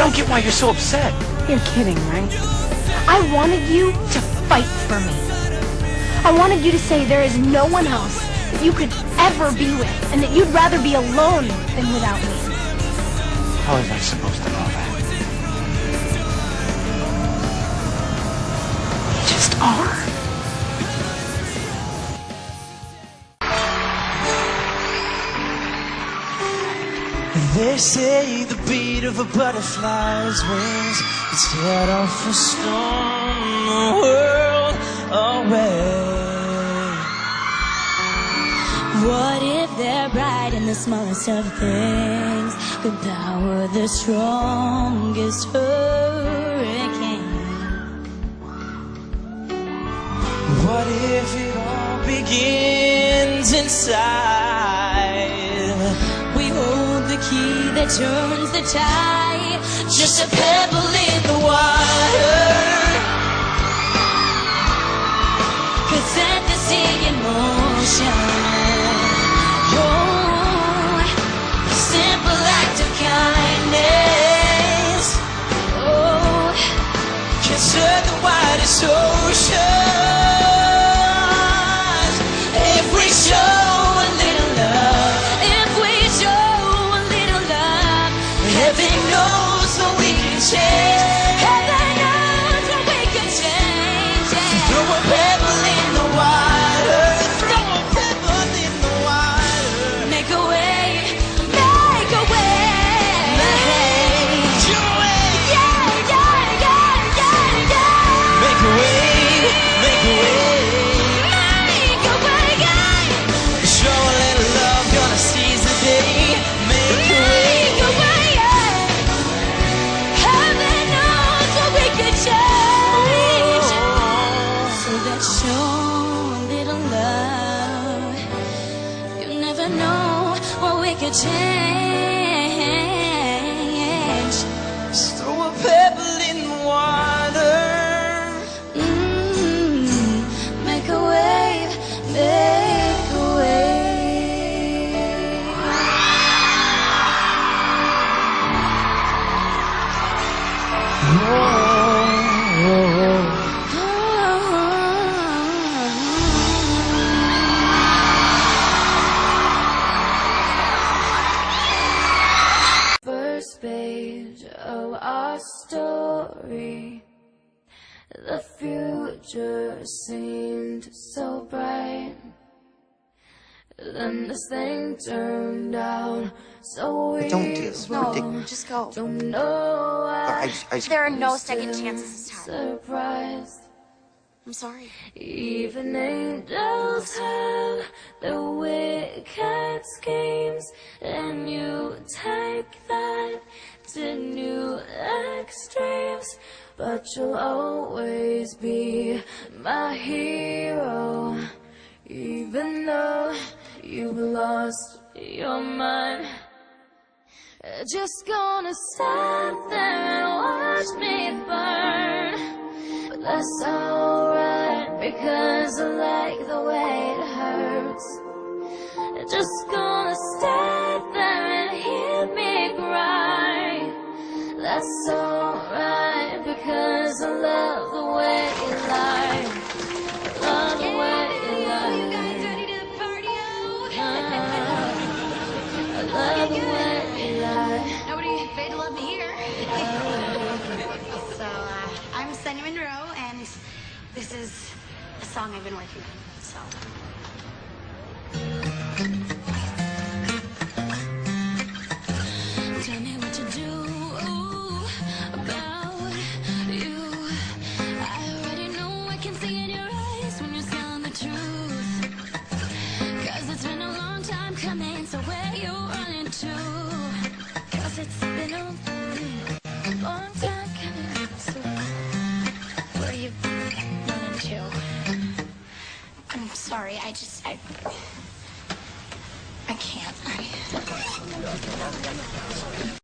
don't get why you're so upset. You're kidding, right? I wanted you to fight for me. I wanted you to say there is no one else that you could ever be with, and that you'd rather be alone than without me. How was I supposed to know that? You just are. They say the beat of a butterfly's wings is set off a storm the world away. What if they're bright in the smallest of things could power the strongest hurricane? What if it all begins inside? We hold the key that turns the tide, just a pebble in the water could set the sea in motion. Oh, a simple act of kindness, oh, Can serve the widest ocean. If we show a little love, heaven knows what we can change. heaven knows what we can change. Throw a pebble in the water. Throw a pebble in the water. Make a way, make a way. Make your way. Yeah, yeah, yeah, yeah, yeah. Make a way. Make a way. Make a way, yeah. Show a little love, gonna seize the day. Make a way. Make a way, yeah. Heaven knows what we can change. So that show a little love. You never know what we could change. Just throw a pebble in the water. Make a wave, make a wave. First page of our story, the future seemed so bright. Then this thing turned out so weird. Don't do this. No, Ridiculous. just go. Don't know why. There are no second chances this time. Surprised. I'm sorry. Even angels have their wicked schemes, and you take that to new extremes. But you'll always be my hero, even though you've lost your mind. Just gonna stand there and watch me burn. But that's alright, because I like the way it hurts. Just gonna stand there and hear me cry. That's alright, because I love the way you lie. I love the way you lie. You guys ready to party out? I love the way you lie. Nobody paid to love me here. So, I'm Sunny Monroe, and this is a song I've been working on. So. Tell me what to do about you. I already know, I can see in your eyes when you're telling the truth. 'Cause it's been a long time coming, so where you running to? 'Cause it's been a long time coming, so Where are you running to? I'm sorry, I can't.